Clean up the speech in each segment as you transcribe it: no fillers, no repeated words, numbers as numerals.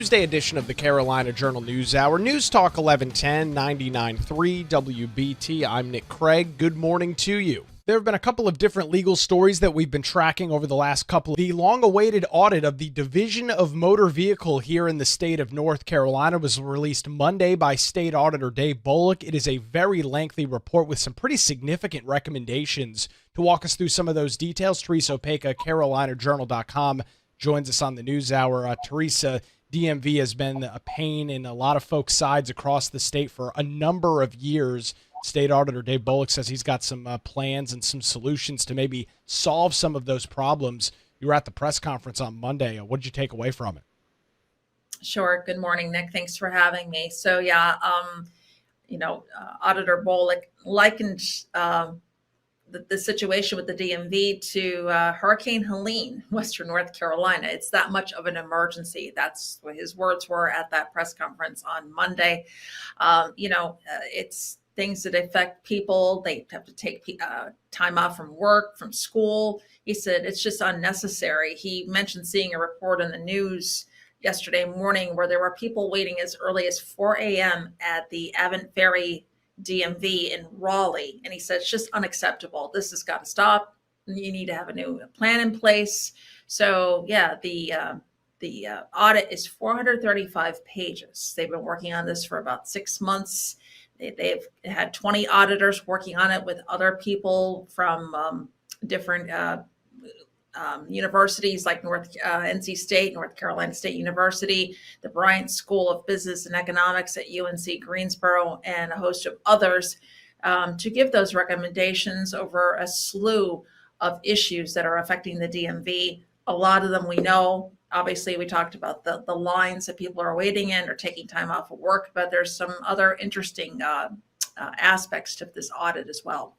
Tuesday edition of the Carolina Journal News Hour. News Talk 1110 99.3 WBT. I'm Nick Craig. Good morning to you. There have been a couple of different legal stories that we've been tracking over the last couple. The long-awaited audit of the Division of Motor Vehicle here in the state of North Carolina was released Monday by State Auditor Dave Bullock. It is a very lengthy report with some pretty significant recommendations. To walk us through some of those details, Teresa Opeka, CarolinaJournal.com, joins us on the News Hour. Teresa, DMV has been a pain in a lot of folks' sides across the state for a number of years. State Auditor Dave Bullock says he's got some plans and some solutions to maybe solve some of those problems. You were at the press conference on Monday. What did you take away from it? Sure. Good morning, Nick. Thanks for having me. So, Auditor Bullock likened the situation with the DMV to Hurricane Helene, Western North Carolina. It's that much of an emergency. That's what his words were at that press conference on Monday. It's things that affect people. They have to take time off from work, from school. He said it's just unnecessary. He mentioned seeing a report in the news yesterday morning where there were people waiting as early as 4 a.m. at the Avant Ferry DMV in Raleigh. And he said, it's just unacceptable. This has got to stop. You need to have a new plan in place. So the audit is 435 pages. They've been working on this for about 6 months. They've had 20 auditors working on it with other people from different universities like NC State, North Carolina State University, the Bryant School of Business and Economics at UNC Greensboro, and a host of others to give those recommendations over a slew of issues that are affecting the DMV. A lot of them we know. Obviously, we talked about the lines that people are waiting in or taking time off of work, but there's some other interesting aspects to this audit as well.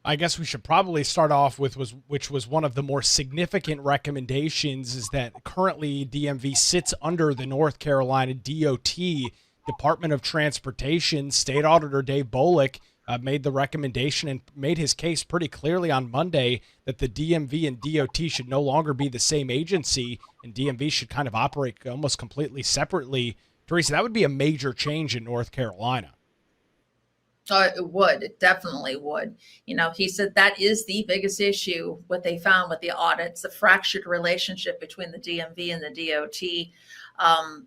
I guess we should probably start off with which was one of the more significant recommendations, is that currently DMV sits under the North Carolina DOT, Department of Transportation. State Auditor Dave Bullock made the recommendation and made his case pretty clearly on Monday that the DMV and DOT should no longer be the same agency, and DMV should kind of operate almost completely separately. Teresa, that would be a major change in North Carolina. It would. It definitely would. He said that is the biggest issue, what they found with the audits, the fractured relationship between the DMV and the DOT.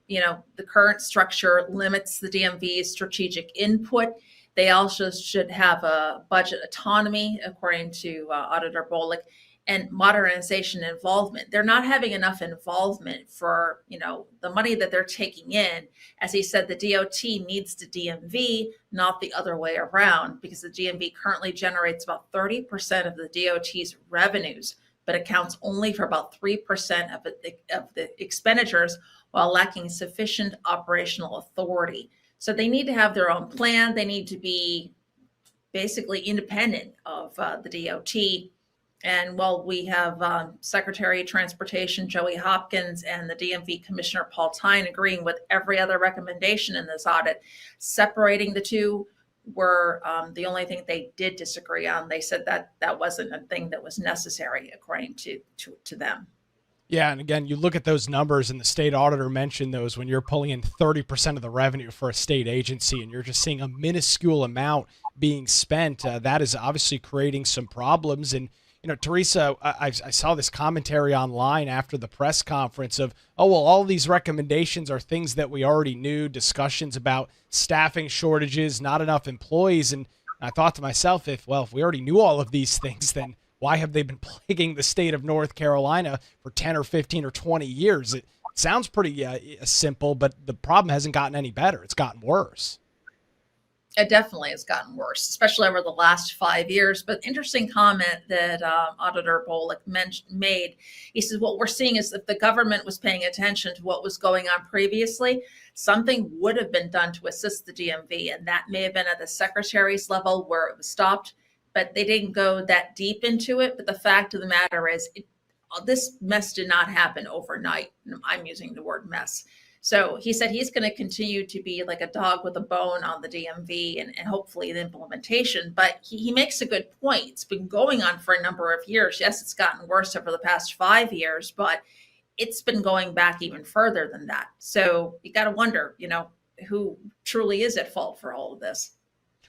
The current structure limits the DMV's strategic input. They also should have a budget autonomy, according to Auditor Bullock, and modernization involvement. They're not having enough involvement for, the money that they're taking in. As he said, the DOT needs the DMV, not the other way around, because the DMV currently generates about 30% of the DOT's revenues, but accounts only for about 3% of the expenditures, while lacking sufficient operational authority. So they need to have their own plan. They need to be basically independent of the DOT. And while we have Secretary of Transportation Joey Hopkins and the DMV Commissioner Paul Tyne agreeing with every other recommendation in this audit, separating the two were the only thing they did disagree on. They said that wasn't a thing that was necessary, according to them. Yeah, and again, you look at those numbers, and the state auditor mentioned those when you're pulling in 30% of the revenue for a state agency, and you're just seeing a minuscule amount being spent. That is obviously creating some problems. And Teresa, I saw this commentary online after the press conference of, all these recommendations are things that we already knew, discussions about staffing shortages, not enough employees. And I thought to myself, if we already knew all of these things, then why have they been plaguing the state of North Carolina for 10 or 15 or 20 years? It sounds pretty simple, but the problem hasn't gotten any better. It's gotten worse. It definitely has gotten worse, especially over the last 5 years. But interesting comment that Auditor Bullock made. He says, what we're seeing is if the government was paying attention to what was going on previously, something would have been done to assist the DMV. And that may have been at the secretary's level where it was stopped, but they didn't go that deep into it. But the fact of the matter is this mess did not happen overnight. I'm using the word mess. So he said he's going to continue to be like a dog with a bone on the DMV and hopefully the implementation. But he makes a good point. It's been going on for a number of years. Yes, it's gotten worse over the past 5 years, but it's been going back even further than that. So you got to wonder, who truly is at fault for all of this.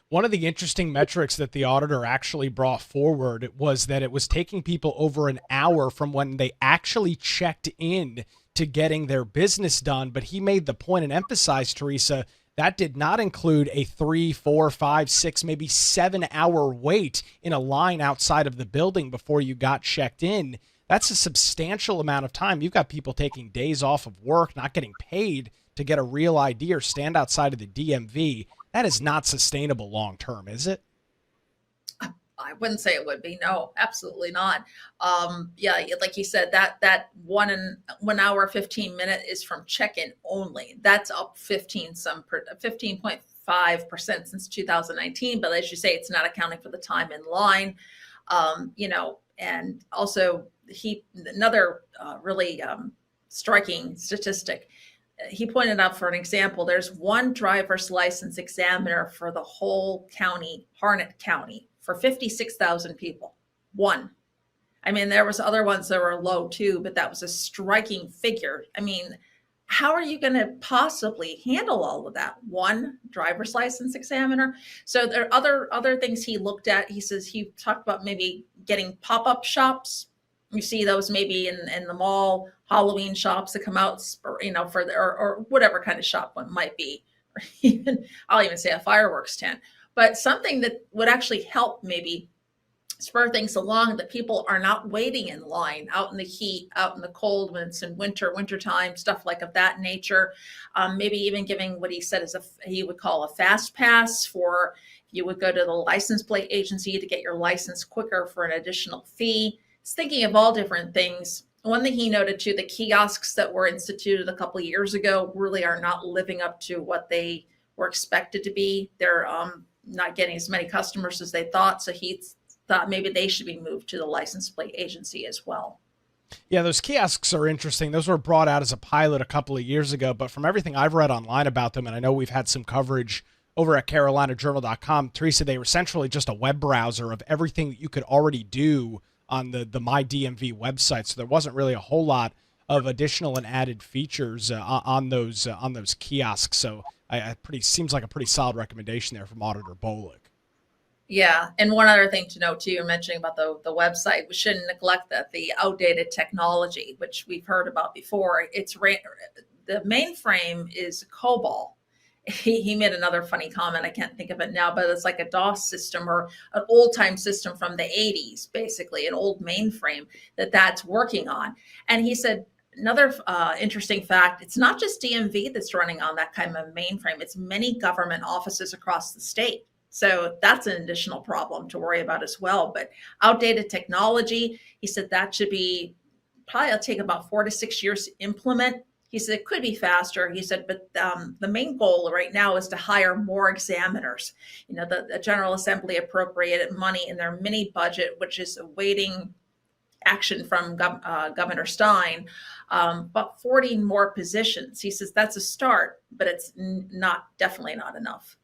One of the interesting metrics that the auditor actually brought forward was that it was taking people over an hour from when they actually checked in to getting their business done. But he made the point and emphasized, Teresa, that did not include a 3, 4, 5, 6, maybe 7-hour wait in a line outside of the building before you got checked in. That's a substantial amount of time. You've got people taking days off of work, not getting paid to get a real ID or stand outside of the DMV. That is not sustainable long term, is it? I wouldn't say it would be. No, absolutely not. Yeah, like you said, that 1 hour 15 minute is from check-in only. That's up 15.5% since 2019. But as you say, it's not accounting for the time in line. And also another really striking statistic. He pointed out, for an example, there's one driver's license examiner for the whole county, Harnett County, for 56,000 people. One. I mean, there was other ones that were low too, but that was a striking figure. I mean, how are you going to possibly handle all of that? One driver's license examiner. So there are other things he looked at. He says he talked about maybe getting pop-up shops. You see those maybe in the mall, Halloween shops that come out, or whatever kind of shop one might be, or even I'll even say a fireworks tent, but something that would actually help maybe spur things along, that people are not waiting in line out in the heat, out in the cold when it's in wintertime, stuff like of that nature. Maybe even giving what he said is he would call a fast pass for, you would go to the license plate agency to get your license quicker for an additional fee. He's thinking of all different things. One thing he noted too, the kiosks that were instituted a couple of years ago really are not living up to what they were expected to be. They're not getting as many customers as they thought. So he thought maybe they should be moved to the license plate agency as well. Yeah, those kiosks are interesting. Those were brought out as a pilot a couple of years ago, but from everything I've read online about them, and I know we've had some coverage over at CarolinaJournal.com, Teresa, they were essentially just a web browser of everything that you could already do on the My DMV website. So there wasn't really a whole lot of additional and added features on those kiosks. So seems like a pretty solid recommendation there from Auditor Bolick. Yeah, and one other thing to note too, you're mentioning about the website, we shouldn't neglect that the outdated technology, which we've heard about before. The mainframe is COBOL. He made another funny comment. I can't think of it now, but it's like a DOS system or an old time system from the 80s, basically an old mainframe that's working on. And he said, another interesting fact, it's not just DMV that's running on that kind of mainframe. It's many government offices across the state. So that's an additional problem to worry about as well. But outdated technology, he said that should be probably, it'll take about 4 to 6 years to implement. He said it could be faster. He said, but the main goal right now is to hire more examiners. The General Assembly appropriated money in their mini budget, which is awaiting action from Governor Stein, but 40 more positions. He says that's a start, but it's definitely not enough.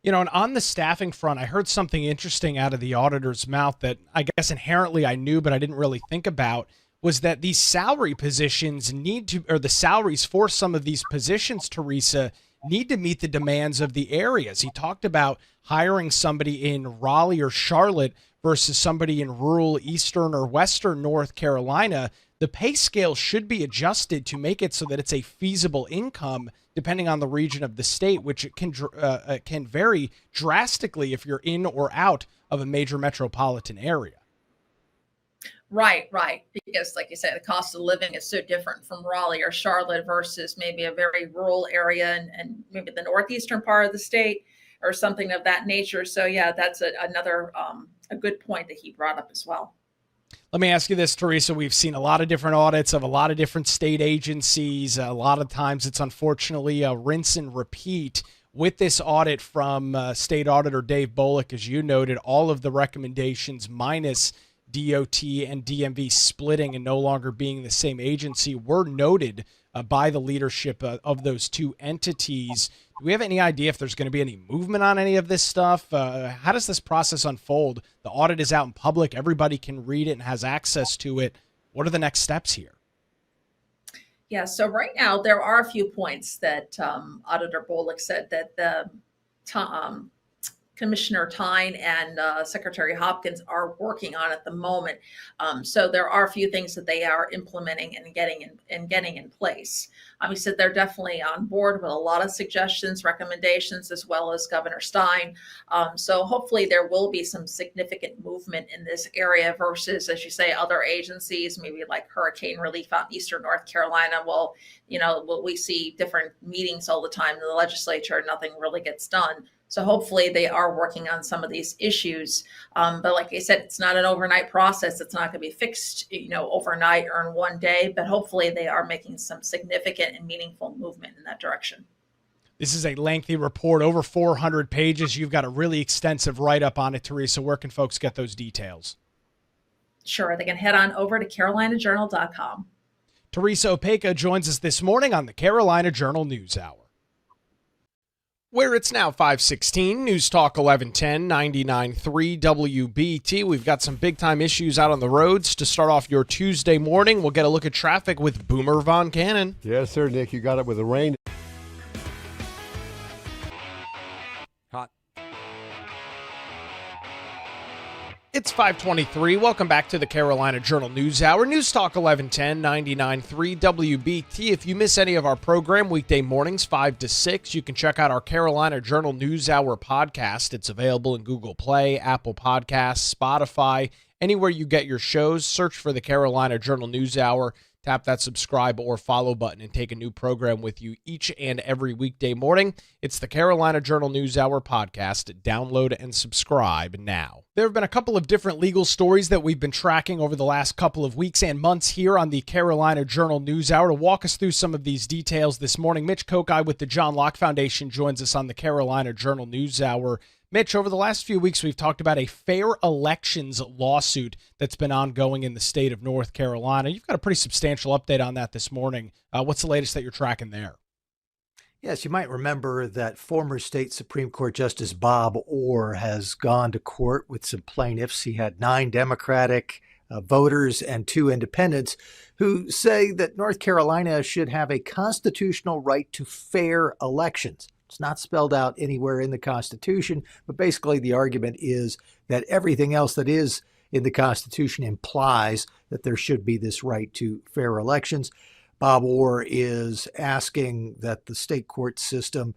And on the staffing front, I heard something interesting out of the auditor's mouth that I guess inherently I knew, but I didn't really think about, was that these salary positions the salaries for some of these positions, Teresa, need to meet the demands of the areas. He talked about hiring somebody in Raleigh or Charlotte versus somebody in rural Eastern or Western North Carolina. The pay scale should be adjusted to make it so that it's a feasible income depending on the region of the state, which it can vary drastically if you're in or out of a major metropolitan area. Right. Because like you said, the cost of living is so different from Raleigh or Charlotte versus maybe a very rural area and maybe the northeastern part of the state or something of that nature. So yeah, that's another a good point that he brought up as well. Let me ask you this, Teresa. We've seen a lot of different audits of a lot of different state agencies. A lot of times it's unfortunately a rinse and repeat. With this audit from State Auditor Dave Bolick, as you noted, all of the recommendations minus DOT and DMV splitting and no longer being the same agency were noted by the leadership of those two entities. Do we have any idea if there's going to be any movement on any of this stuff? How does this process unfold? The audit is out in public. Everybody can read it and has access to it. What are the next steps here? Yeah, so right now there are a few points that Auditor Bolick said that the Commissioner Tyne and Secretary Hopkins are working on at the moment. So there are a few things that they are implementing and getting in place. He said they're definitely on board with a lot of suggestions, recommendations, as well as Governor Stein. So hopefully there will be some significant movement in this area versus, as you say, other agencies, maybe like hurricane relief out in eastern North Carolina. Well, we see different meetings all the time in the legislature, and nothing really gets done. So hopefully they are working on some of these issues. But like I said, it's not an overnight process. It's not going to be fixed, overnight or in one day, but hopefully they are making some significant and meaningful movement in that direction. This is a lengthy report, over 400 pages. You've got a really extensive write-up on it, Teresa. Where can folks get those details? Sure. They can head on over to carolinajournal.com. Teresa Opeka joins us this morning on the Carolina Journal News Hour. Where it's now 5:16, News Talk 1110, 99.3 WBT. We've got some big-time issues out on the roads. To start off your Tuesday morning, we'll get a look at traffic with Boomer Von Cannon. Yes, sir, Nick. You got it with the rain. Hot. It's 5:23. Welcome back to the Carolina Journal News Hour. News Talk 1110, 99.3 WBT. If you miss any of our program, weekday mornings, 5 to 6, you can check out our Carolina Journal News Hour podcast. It's available in Google Play, Apple Podcasts, Spotify, anywhere you get your shows. Search for the Carolina Journal News Hour. Tap that subscribe or follow button and take a new program with you each and every weekday morning. It's the Carolina Journal News Hour podcast. Download and subscribe now. There have been a couple of different legal stories that we've been tracking over the last couple of weeks and months here on the Carolina Journal News Hour. To walk us through some of these details this morning, Mitch Kokai with the John Locke Foundation joins us on the Carolina Journal News Hour. Mitch, over the last few weeks, we've talked about a fair elections lawsuit that's been ongoing in the state of North Carolina. You've got a pretty substantial update on that this morning. What's the latest that you're tracking there? Yes, you might remember that former state Supreme Court Justice Bob Orr has gone to court with some plaintiffs. He had 9 Democratic voters and 2 independents who say that North Carolina should have a constitutional right to fair elections. It's not spelled out anywhere in the Constitution, but basically the argument is that everything else that is in the Constitution implies that there should be this right to fair elections. Bob Orr is asking that the state court system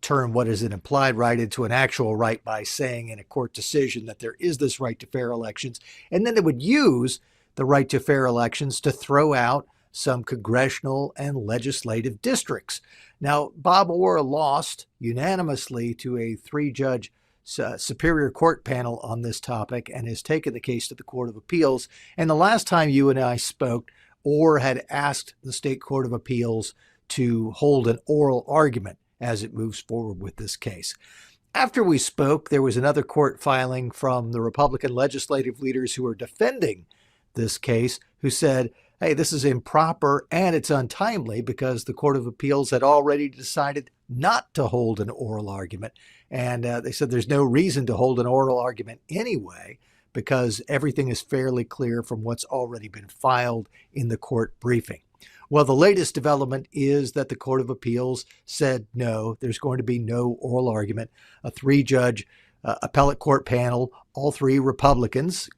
turn what is an implied right into an actual right by saying in a court decision that there is this right to fair elections. And then it would use the right to fair elections to throw out some congressional and legislative districts. Now, Bob Orr lost unanimously to a 3-judge Superior Court panel on this topic and has taken the case to the Court of Appeals. And the last time you and I spoke, Orr had asked the State Court of Appeals to hold an oral argument as it moves forward with this case. After we spoke, there was another court filing from the Republican legislative leaders who are defending this case, who said, hey, this is improper and it's untimely because the Court of Appeals had already decided not to hold an oral argument. And they said there's no reason to hold an oral argument anyway because everything is fairly clear from what's already been filed in the court briefing. Well, the latest development is that the Court of Appeals said no, there's going to be no oral argument. A 3-judge appellate court panel, all 3 Republicans,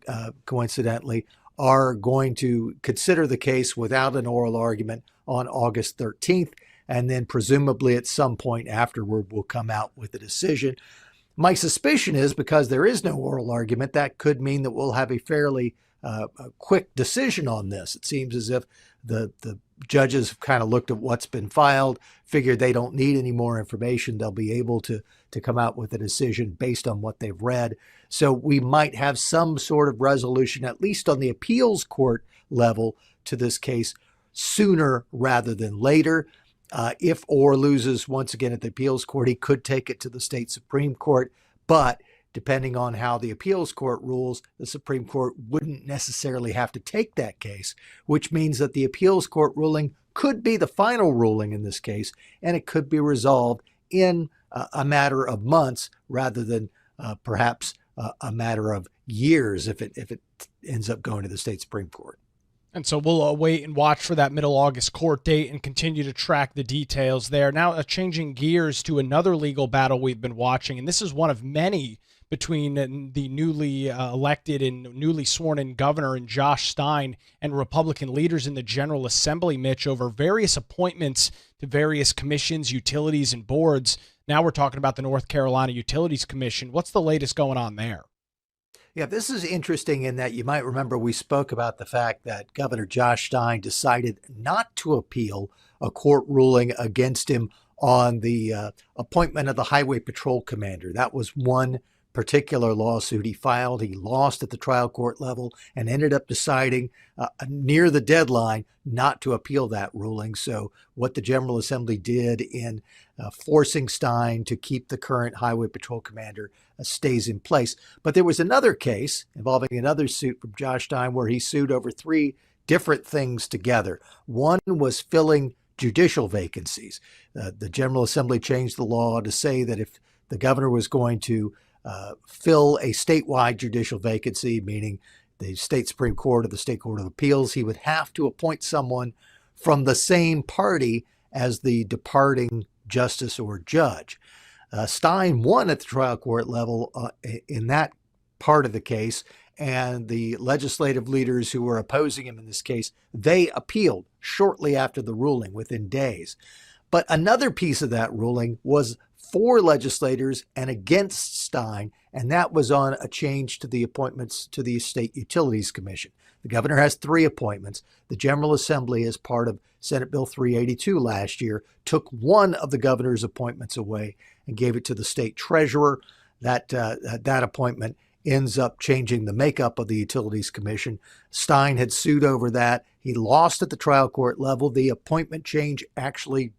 coincidentally, are going to consider the case without an oral argument on August 13th, and then presumably at some point afterward will come out with a decision. My suspicion is because there is no oral argument, that could mean that we'll have a fairly quick decision on this. It seems as if the judges have kind of looked at what's been filed, figured they don't need any more information. They'll be able to come out with a decision based on what they've read. So we might have some sort of resolution, at least on the appeals court level, to this case sooner rather than later. If Orr loses once again at the appeals court, he could take it to the state Supreme Court. But depending on how the appeals court rules, the Supreme Court wouldn't necessarily have to take that case, which means that the appeals court ruling could be the final ruling in this case, and it could be resolved in a matter of months rather than perhaps a matter of years if it ends up going to the state Supreme Court. And so we'll wait and watch for that middle August court date and continue to track the details there. Now, changing gears to another legal battle we've been watching, and this is one of many between the newly elected and newly sworn-in governor and Josh Stein and Republican leaders in the General Assembly, Mitch, over various appointments to various commissions, utilities, and boards. Now we're talking about the North Carolina Utilities Commission. What's the latest going on there? Yeah, this is interesting in that you might remember we spoke about the fact that Governor Josh Stein decided not to appeal a court ruling against him on the appointment of the Highway Patrol Commander. That was one particular lawsuit he filed. He lost at the trial court level and ended up deciding near the deadline not to appeal that ruling. So what the General Assembly did in forcing Stein to keep the current Highway Patrol Commander stays in place. But there was another case involving another suit from Josh Stein where he sued over three different things together. One was filling judicial vacancies. The General Assembly changed the law to say that if the governor was going to fill a statewide judicial vacancy, meaning the state Supreme Court or the state Court of Appeals, he would have to appoint someone from the same party as the departing justice or judge. Stein won at the trial court level in that part of the case, and the legislative leaders who were opposing him in this case, they appealed shortly after the ruling, within days. But another piece of that ruling was for legislators and against Stein, and that was on a change to the appointments to the State Utilities Commission. The governor has three appointments. The General Assembly, as part of Senate Bill 382 last year, took one of the governor's appointments away and gave it to the state treasurer. That appointment ends up changing the makeup of the Utilities Commission. Stein had sued over that. He lost at the trial court level. The appointment change actually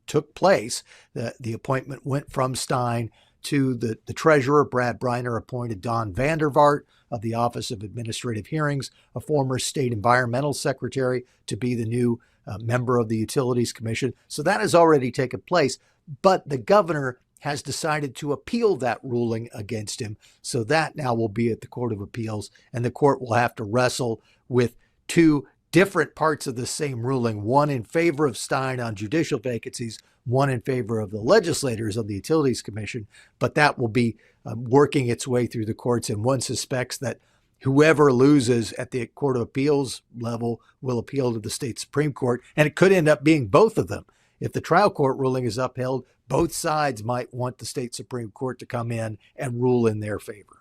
took place. The appointment went from Stein to the treasurer. Brad Briner appointed Don Vandervaart of the Office of Administrative Hearings, a former state environmental secretary, to be the new member of the Utilities Commission. So that has already taken place, but the governor has decided to appeal that ruling against him. So that now will be at the Court of Appeals, and the court will have to wrestle with two different parts of the same ruling, one in favor of Stein on judicial vacancies, one in favor of the legislators on the Utilities Commission. But that will be working its way through the courts, and one suspects that whoever loses at the Court of Appeals level will appeal to the state Supreme Court, and it could end up being both of them. If the trial court ruling is upheld, both sides might want the state Supreme Court to come in and rule in their favor.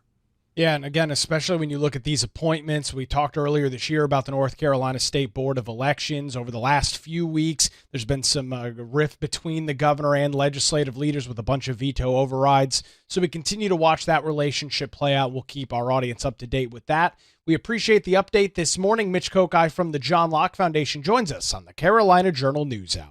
Yeah, and again, especially when you look at these appointments, we talked earlier this year about the North Carolina State Board of Elections. Over the last few weeks, there's been some rift between the governor and legislative leaders with a bunch of veto overrides. So we continue to watch that relationship play out. We'll keep our audience up to date with that. We appreciate the update this morning. Mitch Kokai from the John Locke Foundation joins us on the Carolina Journal News Hour,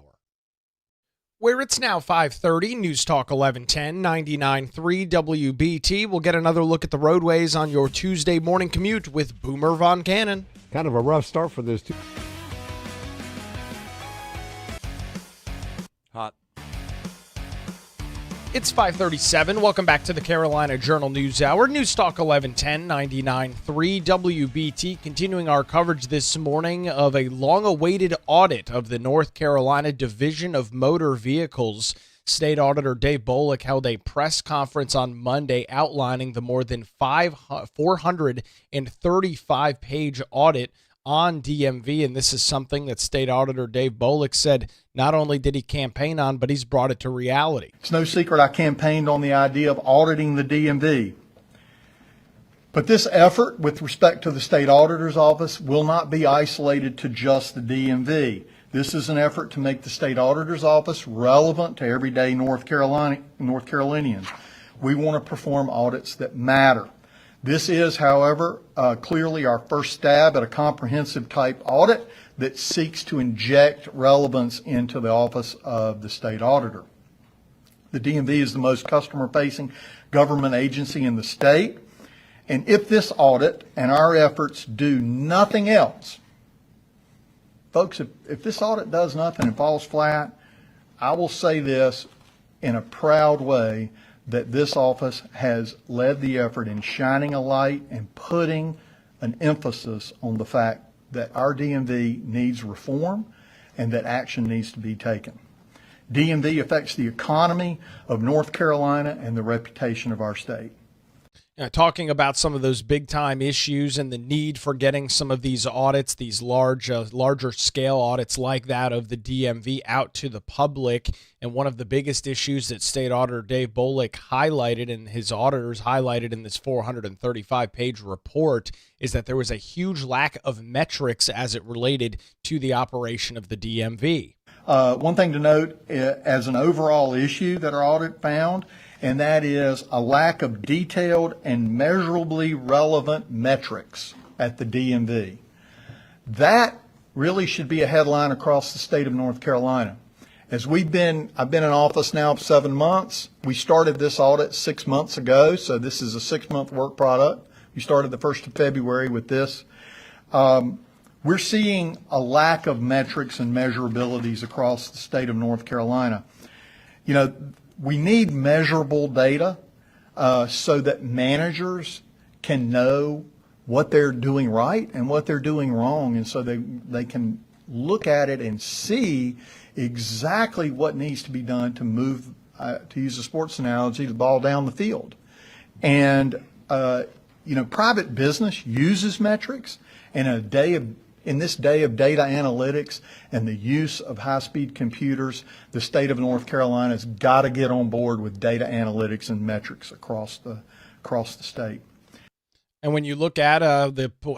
where it's now 5:30, News Talk 1110, 99.3 WBT. We'll get another look at the roadways on your Tuesday morning commute with Boomer Von Cannon. Kind of a rough start for this. Hot. It's 5:37. Welcome back to the Carolina Journal News Hour. News Talk 1110, 99.3 WBT. Continuing our coverage this morning of a long-awaited audit of the North Carolina Division of Motor Vehicles. State Auditor Dave Bolick held a press conference on Monday outlining the more than 435-page audit on DMV, and this is something that State Auditor Dave Bolick said not only did he campaign on, but he's brought it to reality. It's no secret I campaigned on the idea of auditing the DMV. But this effort with respect to the State Auditor's Office will not be isolated to just the DMV. This is an effort to make the State Auditor's Office relevant to everyday North Carolinians. We want to perform audits that matter. This is, however, clearly our first stab at a comprehensive type audit that seeks to inject relevance into the office of the state auditor. The DMV is the most customer-facing government agency in the state, and if this audit and our efforts do nothing else, folks, if this audit does nothing and falls flat, I will say this in a proud way, that this office has led the effort in shining a light and putting an emphasis on the fact that our DMV needs reform and that action needs to be taken. DMV affects the economy of North Carolina and the reputation of our state. Talking about some of those big time issues and the need for getting some of these audits, these larger scale audits like that of the DMV out to the public. And one of the biggest issues that State Auditor Dave Bolick highlighted and his auditors highlighted in this 435-page report is that there was a huge lack of metrics as it related to the operation of the DMV. One thing to note as an overall issue that our audit found, and that is a lack of detailed and measurably relevant metrics at the DMV. That really should be a headline across the state of North Carolina. I've been in office now 7 months. We started this audit 6 months ago, so this is a 6-month work product. We started the 1st of February with this. We're seeing a lack of metrics and measurabilities across the state of North Carolina. You know, we need measurable data so that managers can know what they're doing right and what they're doing wrong, and so they can look at it and see exactly what needs to be done to move, to use a sports analogy, the ball down the field. And private business uses metrics, and in this day of data analytics and the use of high-speed computers, the state of North Carolina has got to get on board with data analytics and metrics across the state. And when you look at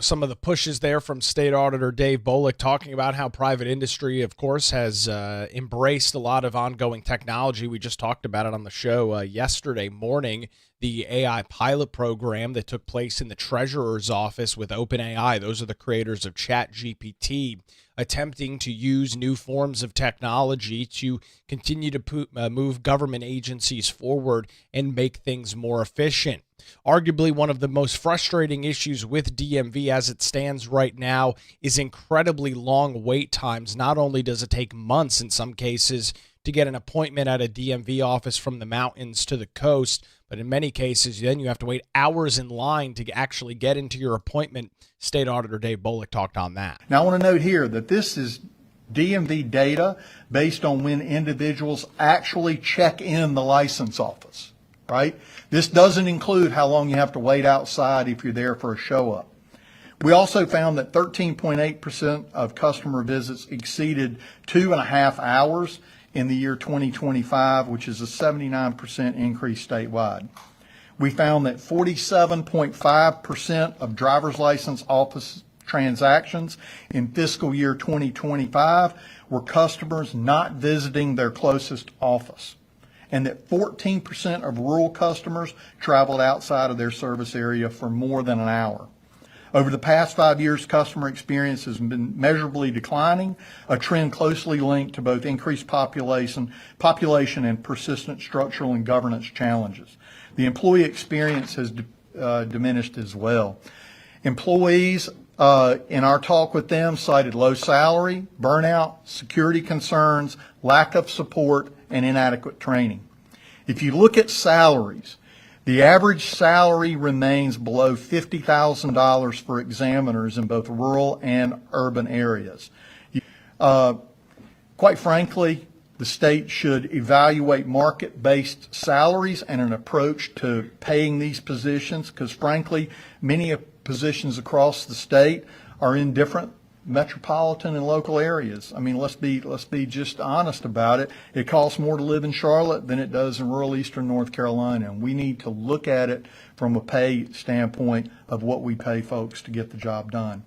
some of the pushes there from State Auditor Dave Bolick talking about how private industry, of course, has embraced a lot of ongoing technology. We just talked about it on the show yesterday morning. The AI pilot program that took place in the Treasurer's office with OpenAI, those are the creators of ChatGPT, attempting to use new forms of technology to continue to move government agencies forward and make things more efficient. Arguably one of the most frustrating issues with DMV as it stands right now is incredibly long wait times. Not only does it take months in some cases to get an appointment at a DMV office from the mountains to the coast, but in many cases then you have to wait hours in line to actually get into your appointment. State Auditor Dave Bolick talked on that. Now I want to note here that this is DMV data based on when individuals actually check in the license office, right? This doesn't include how long you have to wait outside if you're there for a show up. We also found that 13.8% of customer visits exceeded 2.5 hours in the year 2025, which is a 79% increase statewide. We found that 47.5% of driver's license office transactions in fiscal year 2025 were customers not visiting their closest office, and that 14% of rural customers traveled outside of their service area for more than an hour. Over the past 5 years, customer experience has been measurably declining, a trend closely linked to both increased population and persistent structural and governance challenges. The employee experience has diminished as well. Employees, in our talk with them, cited low salary, burnout, security concerns, lack of support, and inadequate training. If you look at salaries, the average salary remains below $50,000 for examiners in both rural and urban areas. Quite frankly, the state should evaluate market-based salaries and an approach to paying these positions, because frankly, many positions across the state are in different metropolitan and local areas. I mean, let's be just honest about it. It costs more to live in Charlotte than it does in rural eastern North Carolina, and we need to look at it from a pay standpoint of what we pay folks to get the job done.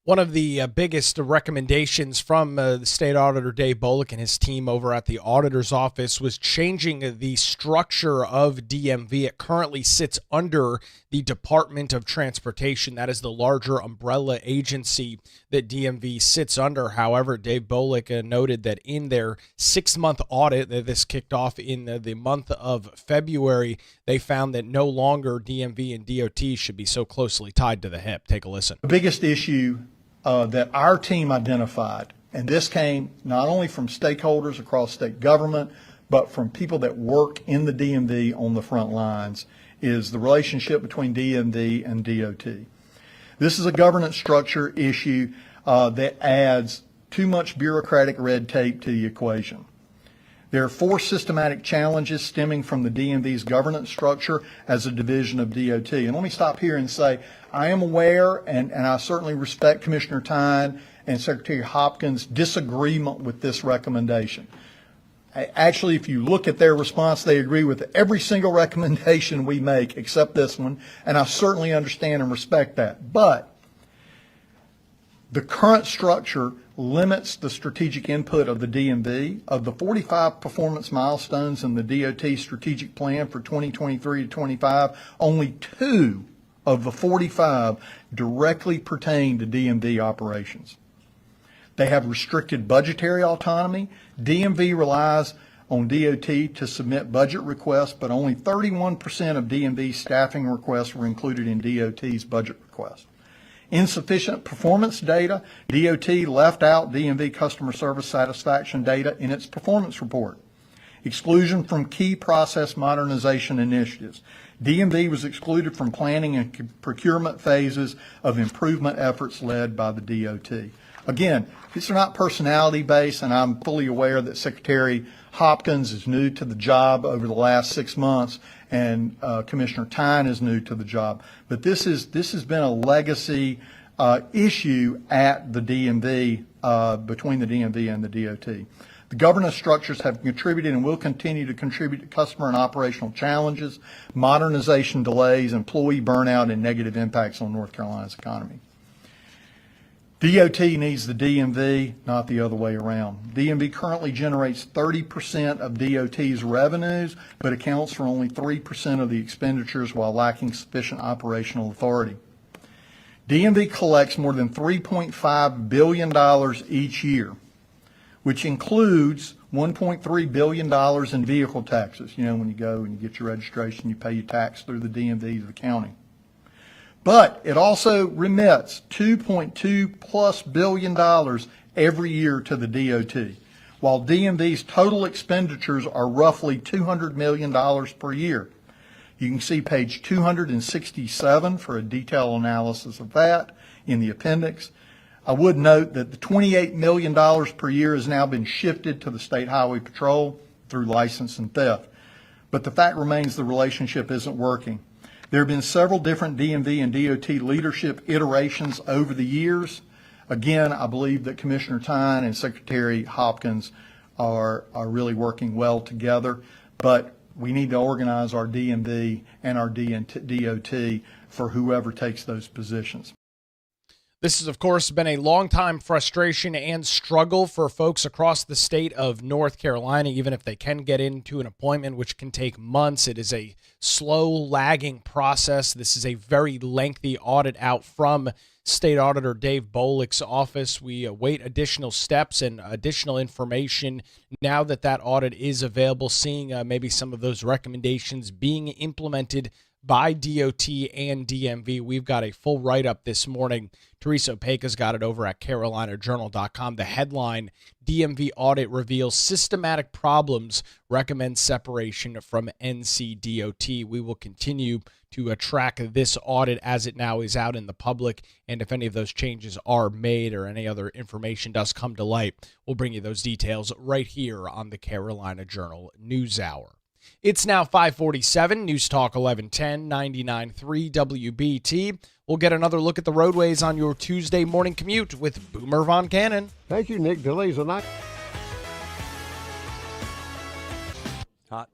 One of the biggest recommendations from the State Auditor Dave Bolick and his team over at the Auditor's Office was changing the structure of DMV. It currently sits under the Department of Transportation. That is the larger umbrella agency that DMV sits under. However, Dave Bolick noted that in their 6-month audit that this kicked off in the month of February, they found that no longer DMV and DOT should be so closely tied to the hip. Take a listen. The biggest issue that our team identified, and this came not only from stakeholders across state government, but from people that work in the DMV on the front lines, is the relationship between DMV and DOT. This is a governance structure issue that adds too much bureaucratic red tape to the equation. There are 4 systematic challenges stemming from the DMV's governance structure as a division of DOT. And let me stop here and say, I am aware, and I certainly respect Commissioner Tyne and Secretary Hopkins' disagreement with this recommendation. Actually, if you look at their response, they agree with every single recommendation we make except this one, and I certainly understand and respect that. But the current structure limits the strategic input of the DMV. Of the 45 performance milestones in the DOT strategic plan for 2023 to 25, only 2 of the 45 directly pertain to DMV operations. They have restricted budgetary autonomy. DMV relies on DOT to submit budget requests, but only 31% of DMV staffing requests were included in DOT's budget request. Insufficient performance data. DOT left out DMV customer service satisfaction data in its performance report. Exclusion from key process modernization initiatives. DMV was excluded from planning and procurement phases of improvement efforts led by the DOT. Again, these are not personality-based, and I'm fully aware that Secretary Hopkins is new to the job over the last 6 months, and Commissioner Tyne is new to the job. But this has been a legacy issue at the DMV, between the DMV and the DOT. The governance structures have contributed and will continue to contribute to customer and operational challenges, modernization delays, employee burnout, and negative impacts on North Carolina's economy. DOT needs the DMV, not the other way around. DMV currently generates 30% of DOT's revenues, but accounts for only 3% of the expenditures while lacking sufficient operational authority. DMV collects more than $3.5 billion each year, which includes $1.3 billion in vehicle taxes. You know, when you go and you get your registration, you pay your tax through the DMV to the county. But it also remits $2.2+ billion every year to the DOT, while DMV's total expenditures are roughly $200 million per year. You can see page 267 for a detailed analysis of that in the appendix. I would note that the $28 million per year has now been shifted to the State Highway Patrol through license and theft. But the fact remains the relationship isn't working. There have been several different DMV and DOT leadership iterations over the years. Again, I believe that Commissioner Tyne and Secretary Hopkins are really working well together, but we need to organize our DMV and our DOT for whoever takes those positions. This has, of course, been a long-time frustration and struggle for folks across the state of North Carolina, even if they can get into an appointment, which can take months. It is a slow, lagging process. This is a very lengthy audit out from State Auditor Dave Bolick's office. We await additional steps and additional information now that that audit is available, seeing maybe some of those recommendations being implemented by DOT and DMV. We've got a full write-up this morning. Teresa Opeka's got it over at CarolinaJournal.com. The headline, DMV audit reveals systematic problems, recommends separation from NCDOT. We will continue to track this audit as it now is out in the public, and if any of those changes are made or any other information does come to light, we'll bring you those details right here on the Carolina Journal News Hour. It's now 5:47, News Talk 1110, 99.3 WBT. We'll get another look at the roadways on your Tuesday morning commute with Boomer Von Cannon. Thank you, Nick. Delays are not. Hot.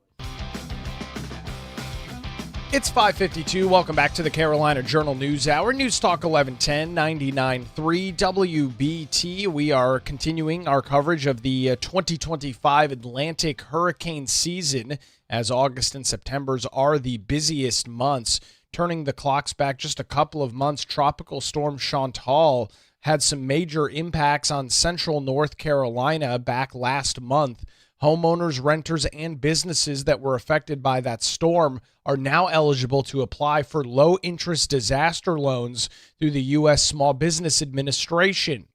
It's 5:52. Welcome back to the Carolina Journal News Hour. News Talk 1110, 99.3 WBT. We are continuing our coverage of the 2025 Atlantic hurricane season, as August and September's are the busiest months. Turning the clocks back just a couple of months, Tropical Storm Chantal had some major impacts on central North Carolina back last month. Homeowners, renters, and businesses that were affected by that storm are now eligible to apply for low-interest disaster loans through the U.S. Small Business Administration.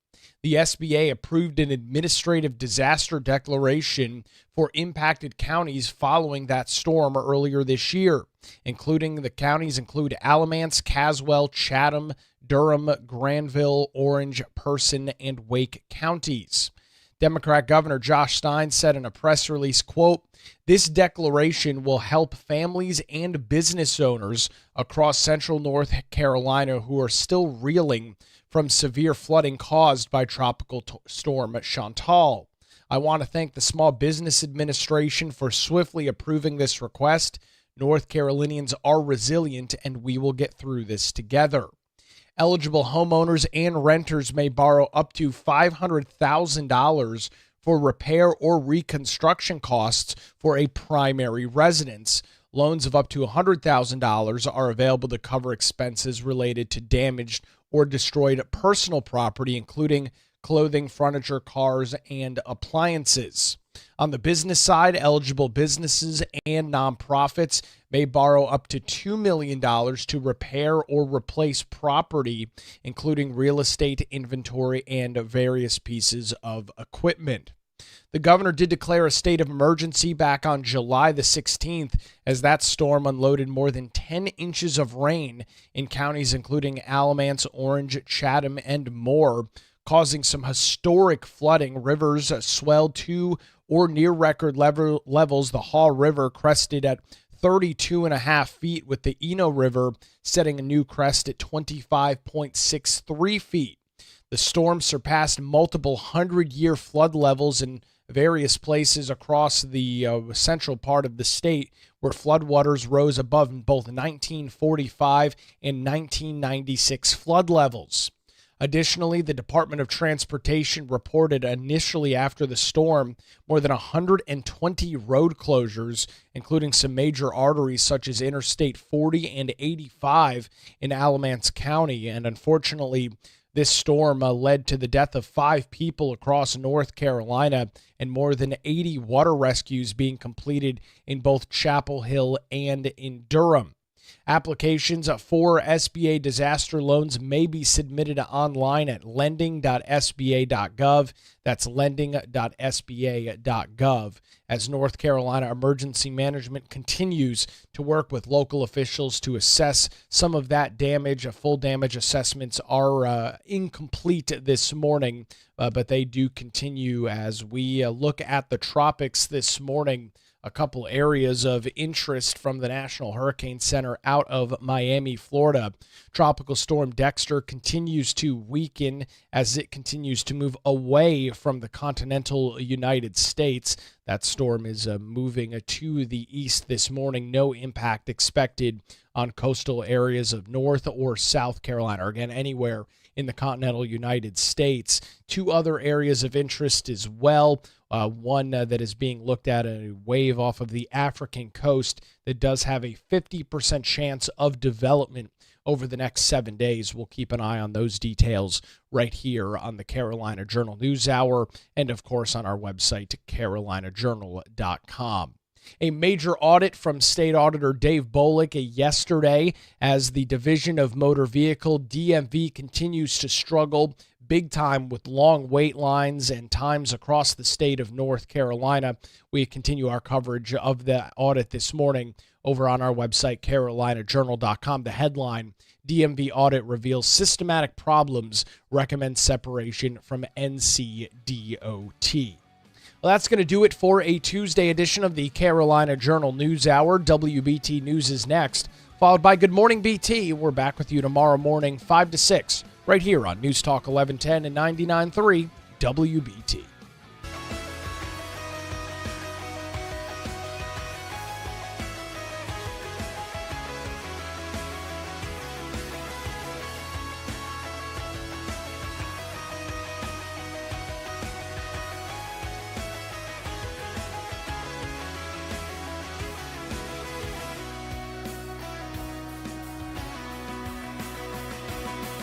The SBA approved an administrative disaster declaration for impacted counties following that storm earlier this year. The counties include Alamance, Caswell, Chatham, Durham, Granville, Orange, Person, and Wake counties. Democrat Governor Josh Stein said in a press release, quote, "This declaration will help families and business owners across central North Carolina who are still reeling from severe flooding caused by Tropical Storm Chantal. I want to thank the Small Business Administration for swiftly approving this request. North Carolinians are resilient, and we will get through this together." Eligible homeowners and renters may borrow up to $500,000 for repair or reconstruction costs for a primary residence. Loans of up to $100,000 are available to cover expenses related to damaged or destroyed personal property, including clothing, furniture, cars, and appliances. On the business side, eligible businesses and nonprofits may borrow up to $2 million to repair or replace property, including real estate, inventory, and various pieces of equipment. The governor did declare a state of emergency back on July the 16th as that storm unloaded more than 10 inches of rain in counties including Alamance, Orange, Chatham, and more, causing some historic flooding. Rivers swelled to or near record levels. The Haw River crested at 32.5 feet, with the Eno River setting a new crest at 25.63 feet. The storm surpassed multiple 100-year flood levels in various places across the central part of the state, where floodwaters rose above both 1945 and 1996 flood levels. Additionally, the Department of Transportation reported initially after the storm more than 120 road closures, including some major arteries such as Interstate 40 and 85 in Alamance County. And unfortunately, this storm led to the death of 5 people across North Carolina and more than 80 water rescues being completed in both Chapel Hill and in Durham. Applications for SBA disaster loans may be submitted online at lending.sba.gov. That's lending.sba.gov. As North Carolina Emergency Management continues to work with local officials to assess some of that damage. Full damage assessments are incomplete this morning, but they do continue as we look at the tropics this morning. A couple areas of interest from the National Hurricane Center out of Miami, Florida. Tropical Storm Dexter continues to weaken as it continues to move away from the continental United States. That storm is moving to the east this morning. No impact expected on coastal areas of North or South Carolina, or again, anywhere in the continental United States. 2 other areas of interest as well. One that is being looked at, a wave off of the African coast that does have a 50% chance of development over the next 7 days. We'll keep an eye on those details right here on the Carolina Journal News Hour and, of course, on our website, carolinajournal.com. A major audit from State Auditor Dave Bolick yesterday as the Division of Motor Vehicle, DMV, continues to struggle big time with long wait lines and times across the state of North Carolina. We continue our coverage of the audit this morning over on our website, carolinajournal.com. The headline, DMV audit reveals systematic problems, recommends separation from NCDOT. Well, that's going to do it for a Tuesday edition of the Carolina Journal News Hour. WBT News is next, followed by Good Morning BT. We're back with you tomorrow morning, 5 to 6, right here on News Talk 1110 and 99.3 WBT.